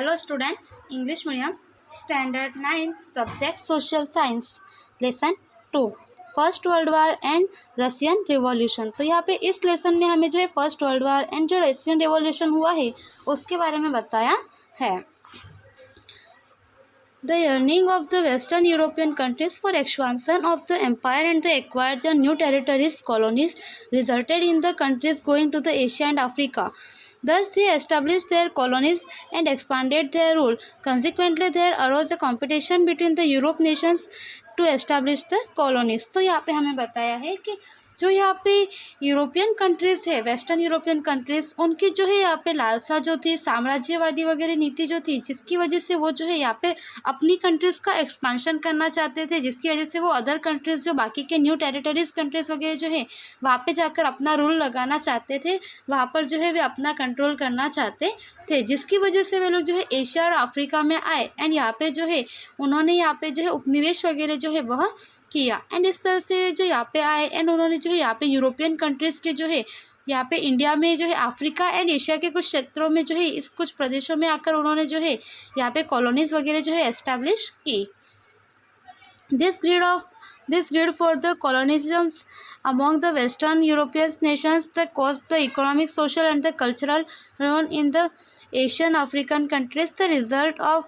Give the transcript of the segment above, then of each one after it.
Hello students, English medium, standard 9, subject social science, lesson 2, first World war and Russian revolution. तो यहाँ पे इस lesson में हमें जो है फर्स्ट वर्ल्ड वार एंड जो रशियन रिवॉल्यूशन हुआ है उसके बारे में बताया है। The yearning of the Western European countries for expansion of the empire and they acquired the new territories, colonies, resulted in the countries going to the Asia and Africa. Thus, they established their colonies and expanded their rule. Consequently, there arose a competition between the Europe nations to establish the colonies. तो यहाँ पे हमें बताया है कि जो यहाँ पे यूरोपियन कंट्रीज़ है, वेस्टर्न यूरोपियन कंट्रीज़, उनकी जो है यहाँ पे लालसा जो थी, साम्राज्यवादी वगैरह नीति जो थी, जिसकी वजह से वो जो है यहाँ पे अपनी कंट्रीज़ का एक्सपेंशन करना चाहते थे, जिसकी वजह से वो अदर कंट्रीज़ जो बाकी के न्यू टेरिटरीज़ कंट्रीज़ वगैरह जो है वहाँ पे जाकर अपना रूल लगाना चाहते थे, वहाँ पर जो है वे अपना कंट्रोल करना चाहते थे, जिसकी वजह से वे लोग जो है एशिया और अफ्रीका में आए एंड यहाँ पे जो है उन्होंने यहाँ पे जो है उपनिवेश वगैरह जो है वह किया। एंड इस तरह से जो यहाँ पे आए एंड उन्होंने जो है यहाँ पे यूरोपियन कंट्रीज़ के जो है यहाँ पे इंडिया में जो है अफ्रीका एंड एशिया के कुछ क्षेत्रों में जो है इस कुछ प्रदेशों में आकर उन्होंने जो है यहाँ पे कॉलोनीज़ वगैरह जो है एस्टैब्लिश की। This greed for the colonialism among the Western European nations that caused the economic, social, and the cultural ruin in the Asian African countries. The result of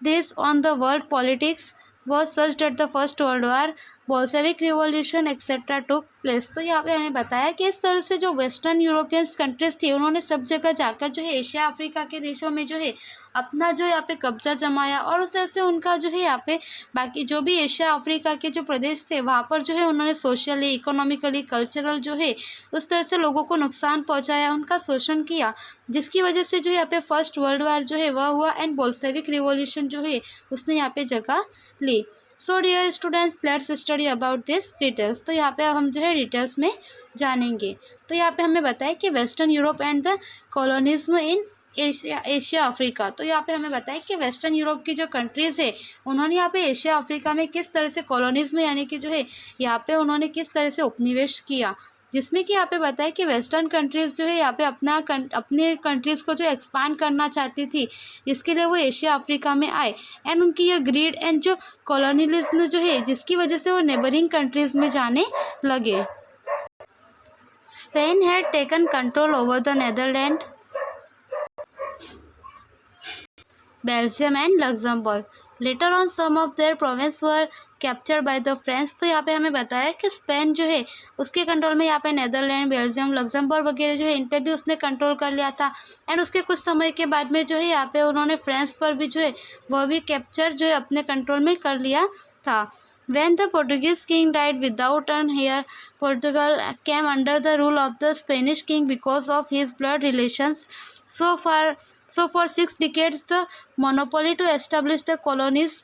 this on the world politics was such that the First World War, Bolshevik revolution etcetera took place. तो यहाँ पे हमें बताया कि इस तरह से जो वेस्टर्न यूरोपियन कंट्रीज थी उन्होंने सब जगह जाकर जो है एशिया अफ्रीका के देशों में जो है अपना जो यहाँ पे कब्जा जमाया और उस तरह से उनका जो है यहाँ पे बाकी जो भी एशिया अफ्रीका के जो प्रदेश थे वहाँ पर जो है उन्होंने सोशली, इकोनॉमिकली, कल्चरल जो है उस तरह से लोगों को नुकसान पहुँचाया, उनका शोषण किया, जिसकी वजह से जो यहाँ पे फर्स्ट वर्ल्ड वार जो है वह हुआ एंड बोल्शेविक रिवॉल्यूशन जो है उसने यहाँ पे जगह ली। So dear students, let's study about this details. तो यहाँ पे अब हम जो है डिटेल्स में जानेंगे। तो यहाँ पे हमें बताया कि western Europe and the colonialism in Asia Africa. तो यहाँ पे हमें बताया कि वेस्टर्न यूरोप की जो कंट्रीज़ है उन्होंने यहाँ पे एशिया अफ्रीका में किस तरह से कॉलोनिज्म यानी कि जो है यहाँ पे उन्होंने किस तरह से उपनिवेश किया, जिसमें कि यहाँ पे बताया कि वेस्टर्न कंट्रीज़ जो है यहाँ पे अपने कंट्रीज़ को जो एक्सपांड करना चाहती थी, इसके लिए वो एशिया अफ्रीका में आए एंड उनकी ये ग्रीड एंड जो कॉलोनियलिज्म जो है जिसकी वजह से वो नेबरिंग कंट्रीज़ में जाने लगे। Spain had taken control over the Netherland, Belgium and Luxembourg. Later on some of their province were captured by the French. तो यहाँ पे हमें बताया कि स्पेन जो है उसके कंट्रोल में यहाँ पे नेदरलैंड, बेल्जियम, लग्जमबर्ग वगैरह जो है इन पे भी उसने कंट्रोल कर लिया था एंड उसके कुछ समय के बाद में जो है यहाँ पे उन्होंने फ्रांस पर भी जो है वह भी कैप्चर जो है अपने कंट्रोल में कर लिया था। When the Portuguese king died without an heir, Portugal came under the rule of the Spanish king because of his blood relations. So for 6 decades, the monopoly to establish the colonies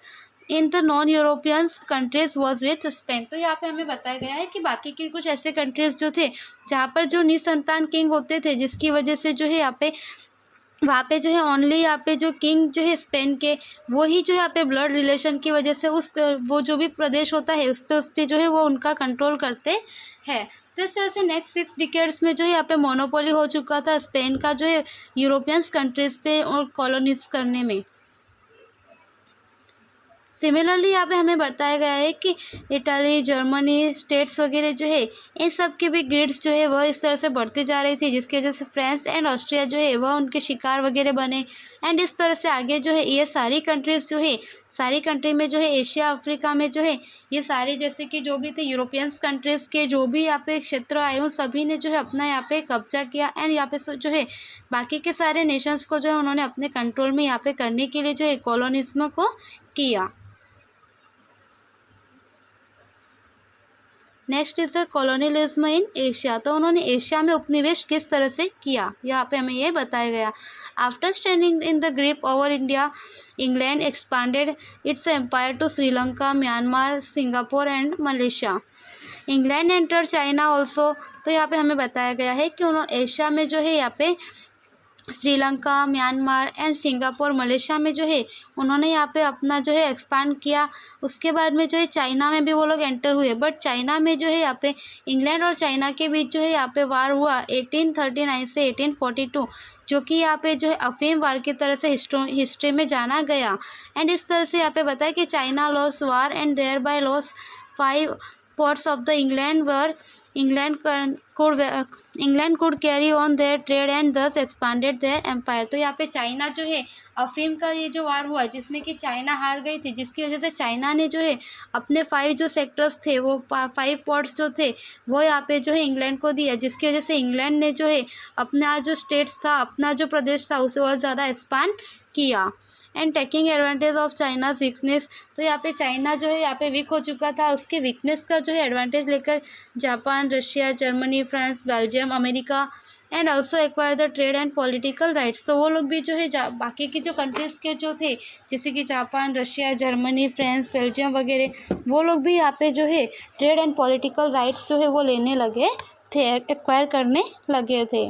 in the non European countries was with Spain. तो यहाँ पे हमें बताया गया है कि बाकी के कुछ ऐसे कंट्रीज जो थे जहाँ पर जो निसंतान किंग होते थे, जिसकी वजह से जो है यहाँ पे वहाँ पे जो है ओनली यहाँ पे जो किंग जो है स्पेन के वो ही जो यहाँ पे ब्लड रिलेशन की वजह से वो जो भी प्रदेश होता है उस पर जो है वो उनका कंट्रोल करते हैं। तो इस तरह से नेक्स्ट 6 डिकेड्स में जो है यहाँ पे मोनोपोली हो चुका था स्पेन का जो है यूरोपियंस कंट्रीज़ पे और कॉलोनीज करने में। सिमिलरली यहाँ पे हमें बताया गया है कि इटली, जर्मनी, स्टेट्स वगैरह जो है इन सब की भी ग्रिड्स जो है वह इस तरह से बढ़ती जा रही थी, जिसकी वजह से फ्रांस एंड ऑस्ट्रिया जो है वह उनके शिकार वगैरह बने एंड इस तरह से आगे जो है ये सारी कंट्रीज़ जो है सारी कंट्री में जो है एशिया अफ्रीका में जो है ये सारे जैसे कि जो भी थे यूरोपियंस कंट्रीज़ के जो भी यहाँ पे क्षेत्र आए उन सभी ने जो है अपना यहाँ पे कब्जा किया एंड यहाँ पे जो है बाकी के सारे नेशंस को जो है उन्होंने अपने कंट्रोल में यहाँ पे करने के लिए जो है कॉलोनिज्म को किया। Next is the colonialism in Asia. तो उन्होंने एशिया में उपनिवेश किस तरह से किया यहाँ पे हमें ये बताया गया। After standing in the grip over India, England expanded its empire to Sri Lanka, Myanmar, Singapore and Malaysia. England enter China also. तो यहाँ पे हमें बताया गया है कि उन्होंने एशिया में जो है यहाँ पे Sri Lanka, Myanmar and Singapore, Malaysia में जो है उन्होंने यहाँ पे अपना जो है एक्सपांड किया। उसके बाद में जो है चाइना में भी वो लोग एंटर हुए, बट चाइना में जो है यहाँ पे इंग्लैंड और चाइना के बीच जो है यहाँ पे वार हुआ 1839 से 1842, जो कि यहाँ पे जो है अफीम वार की तरह से हिस्ट्री में जाना गया। एंड इस तरह से यहाँ पे बताया कि China lost war and thereby lost 5 ports of the England where England could carry on their trade and thus expanded their empire। तो यहाँ पे चाइना जो है अफीम का ये जो वार हुआ जिसमें कि चाइना हार गई थी, जिसकी वजह से चाइना ने जो है अपने 5 जो सेक्टर्स थे वो 5 पोर्ट्स जो थे वो यहाँ पे जो है इंग्लैंड को दिया, जिसकी वजह से इंग्लैंड ने जो है अपना जो स्टेट्स था, अपना जो प्रदेश था उसे और ज़्यादा एक्सपांड किया। And taking advantage of China's weakness, तो यहाँ पे चाइना जो है यहाँ पे वीक हो चुका था, उसके वीकनेस का जो है एडवांटेज लेकर Japan, Russia, Germany, France, Belgium, America and also acquire the trade and political rights. तो वो लोग भी जो है बाकी की जो कंट्रीज़ के जो थे जैसे कि Japan, Russia, Germany, France, Belgium वगैरह, वो लोग भी यहाँ पे जो है ट्रेड एंड पॉलिटिकल राइट्स जो है वो लेने लगे थे, एक्वायर करने लगे थे।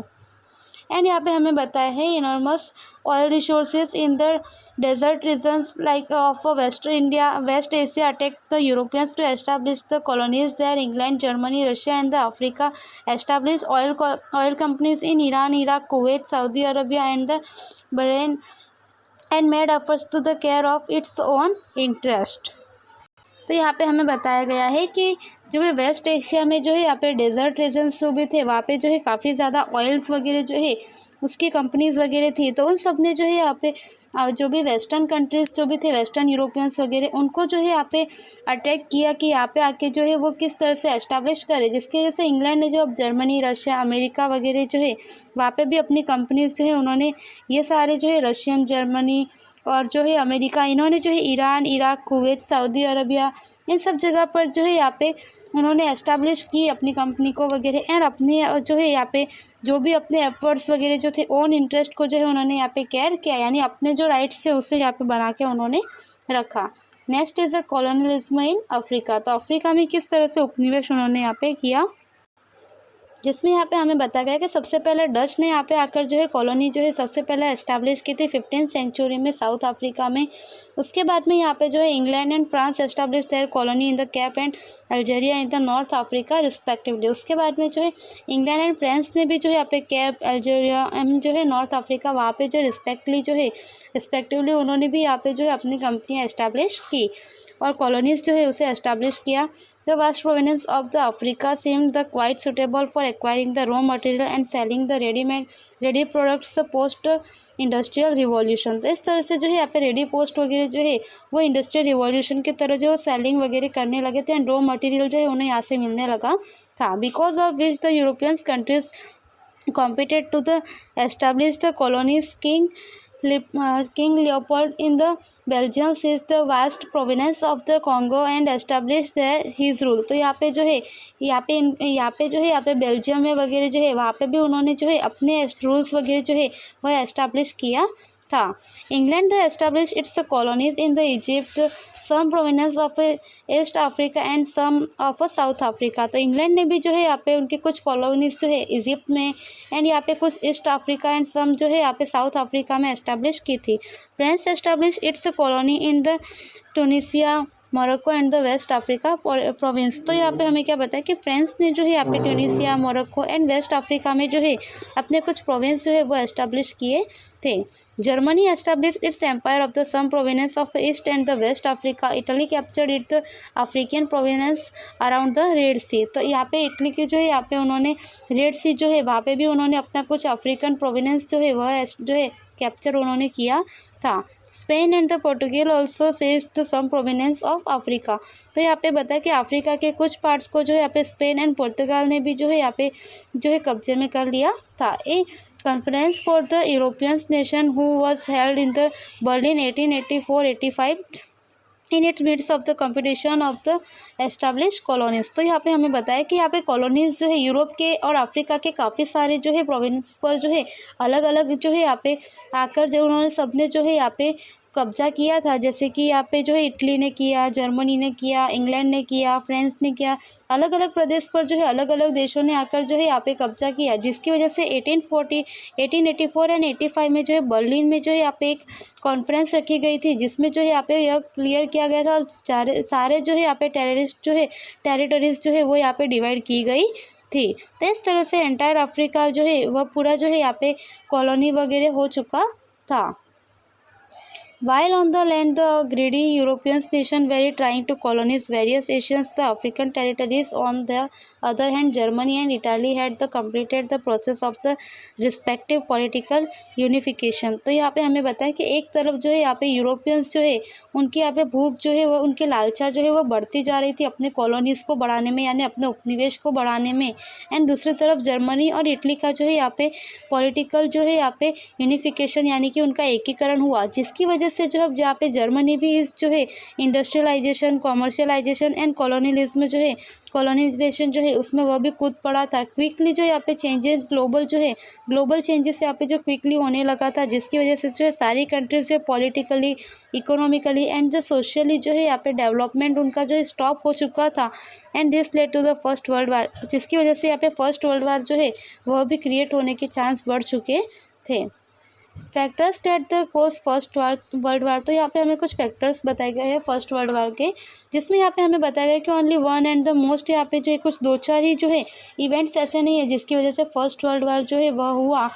एंड यहाँ पे हमें बताया है enormous oil resources in the desert regions like of West Asia attract the Europeans to establish the colonies there. England, Germany, Russia and the Africa establish oil companies in Iran, Iraq, Kuwait, Saudi Arabia and the Bahrain and made efforts to the care of its own interest. तो यहाँ पे हमें बताया गया है कि जो है वेस्ट एशिया में जो है यहाँ पे डेजर्ट रीजन्स जो भी थे वहाँ पे जो है काफ़ी ज़्यादा ऑयल्स वगैरह जो है उसकी कंपनीज़ वगैरह थी, तो उन सब ने जो है यहाँ पे जो भी वेस्टर्न कंट्रीज़ जो भी थे, वेस्टर्न यूरोपियंस वगैरह, उनको जो है यहाँ पे अटैक किया कि यहाँ पे आके जो है वो किस तरह से एस्टाब्लिश करे, जिसकी वजह से इंग्लैंड ने जो अब जर्मनी, रशिया, अमेरिका वगैरह जो है वहाँ पे भी अपनी कंपनीज़ जो है उन्होंने ये सारे जो है रशियन, जर्मनी और जो है अमेरिका, इन्होंने जो है Iran, Iraq, Kuwait, Saudi Arabia इन सब जगह पर जो है यहाँ पे उन्होंने एस्टाब्लिश की अपनी कंपनी को वगैरह। एंड अपने जो है यहाँ पे जो भी अपने एफर्ट्स वगैरह जो थे ओन इंटरेस्ट को जो है उन्होंने यहाँ पे केयर किया, यानी अपने जो राइट्स थे उसे यहाँ पे बना के उन्होंने रखा। Next is the colonialism in Africa. तो अफ्रीका में किस तरह से उपनिवेश उन्होंने यहाँ पे किया, जिसमें यहाँ पे हमें बताया गया कि सबसे पहले डच ने यहाँ पे आकर जो है कॉलोनी जो है सबसे पहले एस्टैब्लिश की थी 15th सेंचुरी में साउथ अफ्रीका में। उसके बाद में यहाँ पे जो है England and France establish there colony in the cap and Algeria in the north Africa respectively. उसके बाद में जो है इंग्लैंड एंड फ्रांस ने भी जो है यहाँ पे कैप, अल्जीरिया एंड जो है नॉर्थ अफ्रीका वहाँ पे जो रिस्पेक्टिवली उन्होंने भी यहाँ पे जो है अपनी कंपनियाँ एस्टैब्लिश की और कॉलोनीज़ जो है उसे एस्टैब्लिश किया। The vast province of the Africa seemed the quite suitable for acquiring the raw material and selling the ready products post industrial revolution. तो इस तरह से जो है यहाँ पे रेडी पोस्ट वगैरह जो है वो इंडस्ट्रियल रिवॉल्यूशन की तरह जो सेलिंग वगैरह करने लगे थे एंड रॉ मटेरियल जो है उन्हें यहाँ से मिलने लगा था, because of which the Europeans countries competed to the establish the colonies. King Leopold in the Belgium seized the vast province of the Congo and established there his rule। तो यहाँ पे जो है बेल्जियम में वगैरह जो है वहाँ पे भी उन्होंने जो है अपने रूल्स वगैरह जो है वह एस्टैब्लिश किया था। England establish its colonies in the Egypt, some provinces of East Africa and some of South Africa. तो इंग्लैंड ने भी जो है यहाँ पे उनके कुछ कॉलोनीज जो है इजिप्ट में एंड यहाँ पे कुछ ईस्ट अफ्रीका एंड सम जो है यहाँ पे साउथ अफ्रीका में एस्टैब्लिश की थी। France establish its colony in the Tunisia, Morocco and the waste Africa province. तो यहाँ पे हमें क्या बताया कि फ्रांस ने जो है यहाँ पे Tunisia, Morocco and West Africa में जो है अपने कुछ प्रोविंस जो है वो एस्टैब्लिश किए थे। Germany establish its empire of the some provinces of east and the waste Africa. Italy captured it the African provinces around the Red Sea. तो यहाँ पे इटली के जो है यहाँ पे उन्होंने रेड सी जो है वहाँ पे भी उन्होंने अपना कुछ अफ्रीकन प्रोविनेंस जो है वह जो है कैप्चर उन्होंने किया था। Spain and the Portugal also seized some provinces of Africa. तो यहाँ पे बताया कि अफ्रीका के कुछ पार्ट्स को जो है यहाँ पे स्पेन एंड पुर्तगाल ने भी जो है यहाँ पे जो है कब्जे में कर लिया था। A conference for the European nation who was held in the Berlin 1884-85 in it midst of the competition of the establish colonies. तो यहाँ पे हमें बताया कि यहाँ पे कॉलोनीज जो है यूरोप के और अफ्रीका के काफ़ी सारे जो है प्रोविंस पर जो है अलग अलग जो है यहाँ पे आकर जो उन्होंने सबने जो है यहाँ पे कब्जा किया था, जैसे कि यहाँ पे जो है इटली ने किया, जर्मनी ने किया, इंग्लैंड ने किया, फ्रांस ने किया, अलग अलग प्रदेश पर जो है अलग अलग देशों ने आकर जो है यहाँ पे कब्जा किया, जिसकी वजह से 1884 एंड 85 में जो है बर्लिन में जो है यहाँ पे एक कॉन्फ्रेंस रखी गई थी, जिसमें जो है यहाँ पे यह क्लियर किया गया था और सारे जो है यहाँ पे टेरिटरीज जो है वो यहाँ पे डिवाइड की गई थी। तो इस तरह से एंटायर अफ्रीका जो है वह पूरा जो है यहाँ पे कॉलोनी वगैरह हो चुका था। While on the land, the greedy European nations were trying to colonize various Asian, the African territories. On the other hand, Germany and Italy had completed the process of the respective political unification. तो यहाँ पे हमें बताया कि एक तरफ जो है यहाँ पे यूरोपियंस जो है उनकी यहाँ पे भूख जो है वो उनकी लालसा जो है वो बढ़ती जा रही थी अपने कॉलोनीज़ को बढ़ाने में, यानी अपने उपनिवेश को बढ़ाने में। एंड दूसरी तरफ जर्मनी और इटली का जो है यहाँ पे पॉलिटिकल जो है यहाँ पे यूनिफिकेशन यानी कि उनका एकीकरण हुआ, जिसकी वजह से जो है यहाँ पे जर्मनी भी इस जो है इंडस्ट्रियलाइजेशन, कॉमर्शियलाइजेशन एंड कॉलोनियलिज्म जो है कॉलोनाइजेशन जो है उसमें वह भी कूद पड़ा था। क्विकली जो यहाँ पे चेंजेस ग्लोबल चेंजेस यहाँ पे जो क्विकली होने लगा था, जिसकी वजह से जो है सारी कंट्रीज जो पॉलिटिकली, इकोनॉमिकली एंड जो सोशली जो है यहाँ पे डेवलपमेंट उनका जो स्टॉप हो चुका था। And this led to the First World War, जिसकी वजह से यहाँ पे फर्स्ट वर्ल्ड वार जो है वह भी क्रिएट होने के चांस बढ़ चुके थे। Factors that the cause First World War, तो यहाँ पे हमें कुछ फैक्टर्स बताए गए हैं फर्स्ट वर्ल्ड वार के, जिसमें यहाँ पे हमें बताया गया कि only one and the most यहाँ पे जो है कुछ 2-4 ही जो है इवेंट्स ऐसे नहीं है जिसकी वजह से फर्स्ट वर्ल्ड वार जो है वह हुआ,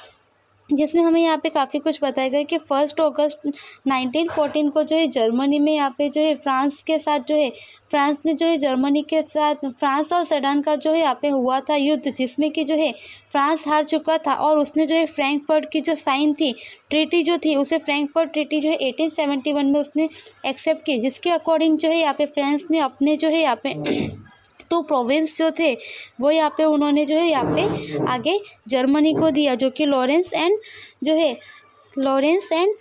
जिसमें हमें यहाँ पे काफ़ी कुछ बताया गया कि 1 अगस्त 1914 को जो है जर्मनी में यहाँ पे जो है फ्रांस के साथ जो है फ्रांस ने जो है जर्मनी के साथ फ्रांस और सडान का जो है यहाँ पे हुआ था युद्ध, जिसमें कि जो है फ्रांस हार चुका था और उसने जो है फ्रैंकफर्ट की जो साइन थी ट्रीटी जो थी उसे फ्रैंकफर्ट ट्रीटी जो है 1871 में उसने एक्सेप्ट की, जिसके अकॉर्डिंग जो है यहाँ पे फ्रांस ने अपने जो है यहाँ पे 2 प्रोविंस जो थे वो यहाँ पे उन्होंने जो है यहाँ पे आगे जर्मनी को दिया, जो कि लॉरेंस एंड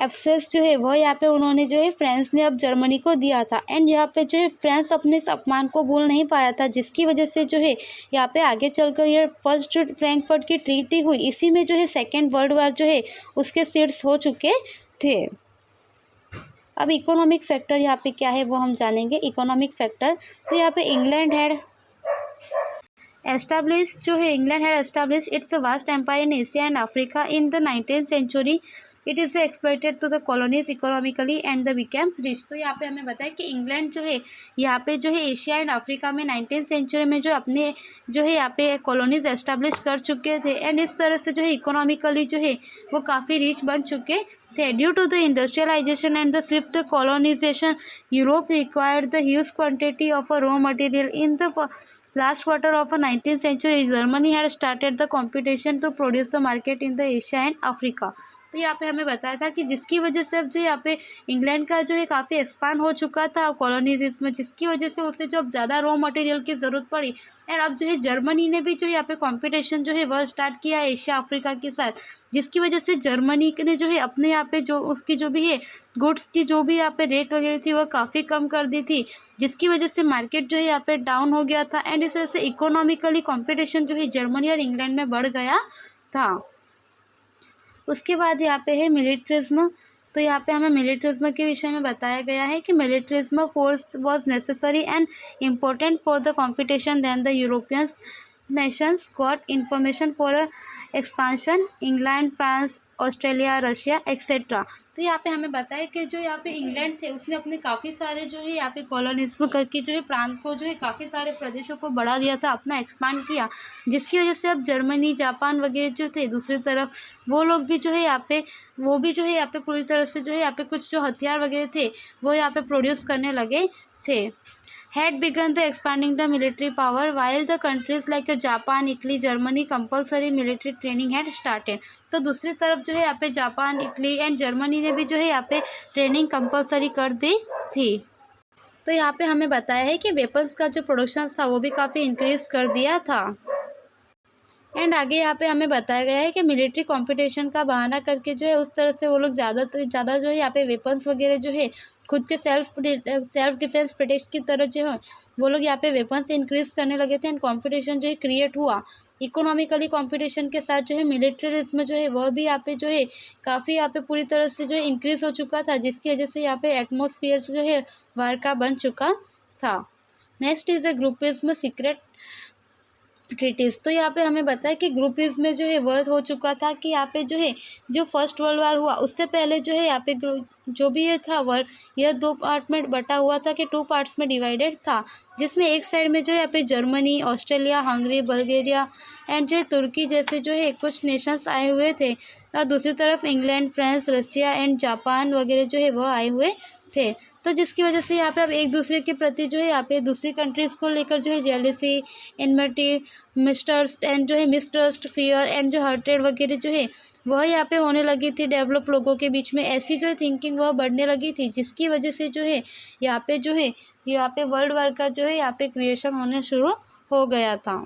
एप्सेस जो है वो यहाँ पे उन्होंने जो है फ्रांस ने अब जर्मनी को दिया था। एंड यहाँ पे जो है फ्रांस अपने इस अपमान को भूल नहीं पाया था, जिसकी वजह से जो है यहाँ पे आगे चलकर ये फर्स्ट फ्रैंकफर्ट की ट्रीटी हुई, इसी में जो है सेकेंड वर्ल्ड वार जो है उसके सीड्स हो चुके थे। अब इकोनॉमिक फैक्टर यहाँ पे क्या है वो हम जानेंगे। इकोनॉमिक फैक्टर, तो यहाँ पे England had establish its vast empire in Asia and Africa in the 19th century. It is exploited to the colonies economically and they became rich. तो यहाँ पे हमें बताया कि इंग्लैंड जो है यहाँ पे जो है एशिया एंड अफ्रीका में 19th सेंचुरी में जो अपने जो है यहाँ पे कॉलोनीज एस्टैब्लिश कर चुके थे, एंड इस तरह से जो है इकोनॉमिकली जो है वो काफ़ी रिच बन चुके थे। Due to the industrialisation and the swift colonisation, Europe required the huge quantity of a raw material in the last quarter of the 19th century. Germany had started the competition to produce the market in the Asia and Africa. तो यहाँ पे हमें बताया था कि जिसकी वजह से अब जो यहाँ पे इंग्लैंड का जो है काफ़ी एक्सपांड हो चुका था कॉलोनीज में, जिसकी वजह से उसे जो अब ज़्यादा रॉ मटेरियल की ज़रूरत पड़ी। एंड अब जो है जर्मनी ने भी जो यहाँ पे कंपटीशन जो है वह स्टार्ट किया एशिया अफ्रीका के साथ, जिसकी वजह से जर्मनी ने जो है अपने यहाँ पे जो उसकी जो भी है गुड्स की जो भी यहाँ पे रेट वगैरह थी वह काफ़ी कम कर दी थी, जिसकी वजह से मार्केट जो है यहाँ पे डाउन हो गया था। एंड इस तरह से इकोनॉमिकली कंपटीशन जो है जर्मनी और इंग्लैंड में बढ़ गया था। उसके बाद यहाँ पे है मिलिट्रिज्म। तो यहाँ पे हमें मिलिट्रिज्म के विषय में बताया गया है कि militarism force was necessary and important for the competition then the European nations got information for expansion, England, France, Australia, Russia etcetera. तो यहाँ पे हमें बताया कि जो यहाँ पे इंग्लैंड थे उसने अपने काफ़ी सारे जो है यहाँ पे कॉलोनिज्म करके जो है प्रांत को जो है काफ़ी सारे प्रदेशों को बढ़ा दिया था, अपना एक्सपांड किया, जिसकी वजह से अब जर्मनी, जापान वगैरह जो थे दूसरी तरफ वो लोग भी जो है यहाँ पे पूरी तरह से जो है यहाँ पे कुछ जो हथियार वगैरह थे वो यहाँ पे प्रोड्यूस करने लगे थे। had begun the expanding the military power, while the countries like Japan, Italy, Germany compulsory military training had started. तो दूसरी तरफ जो है यहाँ पे जापान, इटली एंड जर्मनी ने भी जो है यहाँ पे ट्रेनिंग कंपलसरी कर दी थी। तो यहाँ पे हमें बताया है कि वेपन्स का जो प्रोडक्शन था वो भी काफ़ी इंक्रीज कर दिया था। एंड आगे यहाँ पे हमें बताया गया है कि मिलिट्री कंपटीशन का बहाना करके जो है उस तरह से वो लोग ज़्यादा जो है यहाँ पे वेपन्स वगैरह जो है खुद के सेल्फ डिफेंस प्रोटेक्ट की तरह जो है वो लोग यहाँ पे वेपन्स इंक्रीज करने लगे थे। एंड कंपटीशन जो है क्रिएट हुआ इकोनॉमिकली। कंपटीशन के साथ जो है मिलिट्रिज्म जो है वह भी यहाँ पे जो है काफ़ी यहाँ पे पूरी तरह से जो है इंक्रीज हो चुका था, जिसकी वजह से यहाँ पे एटमोसफियर जो है वार का बन चुका था। Next is a groupism secret treaties. तो यहाँ पे हमें बताया कि ग्रुपिज्म में जो है वह हो चुका था कि यहाँ पे जो है जो फर्स्ट वर्ल्ड वार हुआ उससे पहले जो है यहाँ पे जो भी ये था वर्ल्ड यह 2 पार्ट में बटा हुआ था कि 2 पार्ट्स में डिवाइडेड था, जिसमें एक साइड में जो है यहाँ पे Germany, Australia, Hungary, Bulgaria and जो है तुर्की जैसे जो है कुछ नेशंस आए हुए थे, और दूसरी तरफ England, France, Russia and Japan वगैरह जो है वह आए हुए थे। तो जिसकी वजह से यहाँ पे अब एक दूसरे के प्रति जो है यहाँ पे दूसरी कंट्रीज़ को लेकर जो है जेलसी, एनमिटी, मिसट्रस्ट एंड जो है मिसट्रस्ट, फियर एंड जो हर्टेड वगैरह जो है वह यहाँ पे होने लगी थी डेवलप लोगों के बीच में। ऐसी जो है थिंकिंग वह बढ़ने लगी थी, जिसकी वजह से जो है यहाँ पे वर्ल्ड वार का जो है यहाँ पे क्रिएशन होने शुरू हो गया था।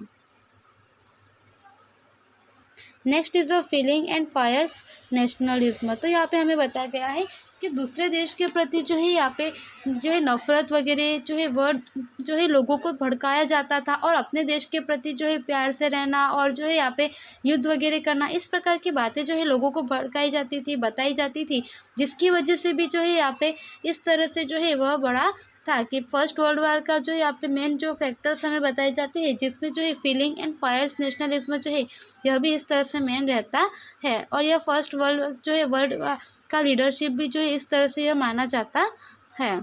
Next is a feeling and fires nationalism. तो यहाँ पे हमें बताया गया है कि दूसरे देश के प्रति जो है यहाँ पे जो है नफरत वगैरह जो है वर्ड जो है लोगों को भड़काया जाता था, और अपने देश के प्रति जो है प्यार से रहना और जो है यहाँ पे युद्ध वगैरह करना, इस प्रकार की बातें जो है लोगों को भड़काई जाती थी, बताई जाती थी, जिसकी वजह से भी जो है यहाँ पे इस तरह से जो है वह बड़ा था कि फर्स्ट वर्ल्ड वार का जो यहाँ पे मेन जो फैक्टर्स हमें बताए जाते हैं, जिसमें जो है फीलिंग एंड फायर्स नेशनलिज्म जो है यह भी इस तरह से मेन रहता है। और यह फर्स्ट वर्ल्ड जो है वर्ल्ड का लीडरशिप भी जो है इस तरह से यह माना जाता है।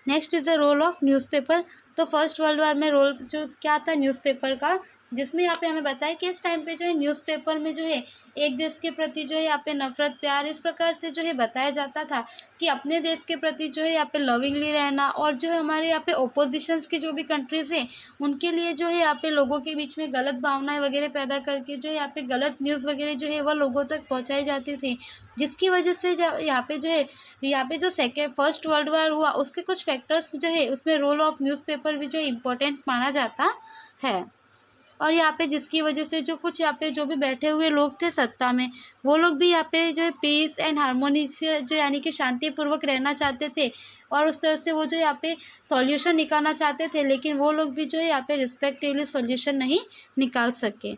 Next is the role of newspaper. तो फर्स्ट वर्ल्ड वार में रोल जो क्या था न्यूज़पेपर का, जिसमें यहाँ पे हमें बताया कि इस टाइम पे जो है न्यूज़पेपर में जो है एक देश के प्रति जो है यहाँ पे नफरत, प्यार इस प्रकार से जो है बताया जाता था कि अपने देश के प्रति जो है यहाँ पे लविंगली रहना, और जो है हमारे यहाँ पे ओपोजिशंस की जो भी कंट्रीज़ हैं उनके लिए जो है यहाँ पे लोगों के बीच में गलत भावनाएं वगैरह पैदा करके जो है यहाँ पे गलत न्यूज़ वगैरह जो है वह लोगों तक पहुँचाई जाती थी, जिसकी वजह से यहाँ पे जो फर्स्ट वर्ल्ड वार हुआ उसके कुछ फैक्टर्स जो है उसमें रोल ऑफ न्यूज़पेपर भी जो है इम्पोर्टेंट माना जाता है। और यहाँ पे जिसकी वजह से जो कुछ यहाँ पे जो भी बैठे हुए लोग थे सत्ता में, वो लोग भी यहाँ पे जो है पीस एंड हारमोनी से जो यानी कि शांतिपूर्वक रहना चाहते थे, और उस तरह से वो जो यहाँ पे सॉल्यूशन निकालना चाहते थे, लेकिन वो लोग भी जो है यहाँ पे रिस्पेक्टिवली सॉल्यूशन नहीं निकाल सके।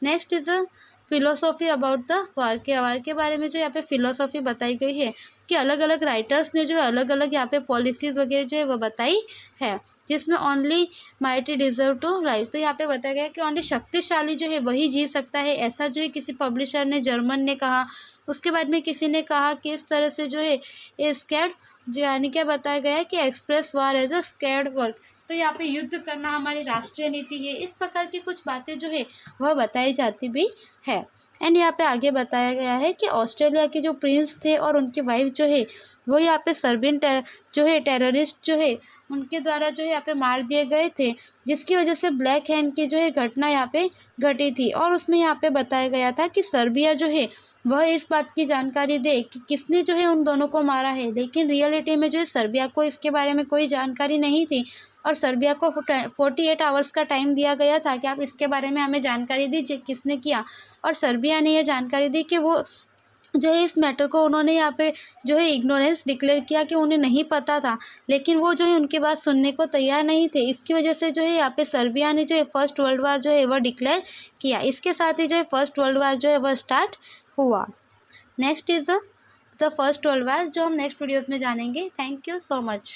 Next is a philosophy about the war के बारे में जो यहाँ पे फिलोसॉफी बताई गई है कि अलग अलग राइटर्स ने जो है अलग अलग यहाँ पे पॉलिसीज़ वगैरह जो है वो बताई है, जिसमें only mighty deserve to live. तो यहाँ पे बताया गया है कि ओनली शक्तिशाली जो है वही जी सकता है, ऐसा जो है किसी पब्लिशर ने, जर्मन ने कहा। उसके बाद में किसी ने कहा कि इस तरह से जो है ए स्कैर्ड जो यानी क्या बताया गया है कि express war as a sacred work. तो यहाँ पे युद्ध करना हमारी राष्ट्रीय नीति है, इस प्रकार की कुछ बातें जो है वह बताई जाती भी है। एंड यहाँ पे आगे बताया गया है कि ऑस्ट्रेलिया के जो प्रिंस थे और उनकी वाइफ जो है वो यहाँ पे सर्बियन जो है टेररिस्ट जो है उनके द्वारा जो है यहाँ पे मार दिए गए थे, जिसकी वजह से ब्लैक हैंड की जो है घटना यहाँ पे घटी थी। और उसमें यहाँ पे बताया गया था कि सर्बिया जो है वह इस बात की जानकारी दे कि किसने जो है उन दोनों को मारा है, लेकिन रियलिटी में जो है सर्बिया को इसके बारे में कोई जानकारी नहीं थी, और सर्बिया को 48 आवर्स का टाइम दिया गया था कि आप इसके बारे में हमें जानकारी दीजिए किसने किया। और सर्बिया ने यह जानकारी दी कि वो जो है इस मैटर को उन्होंने यहाँ पे जो है इग्नोरेंस डिक्लेयर किया कि उन्हें नहीं पता था, लेकिन वो जो है उनकी बात सुनने को तैयार नहीं थे। इसकी वजह से जो है यहाँ पे सर्बिया ने जो है फर्स्ट वर्ल्ड वार जो है वह डिक्लेयर किया। इसके साथ ही जो है फर्स्ट वर्ल्ड वार जो है वह स्टार्ट हुआ। Next is the First World वार, जो हम नेक्स्ट वीडियोज़ में जानेंगे। Thank you so much.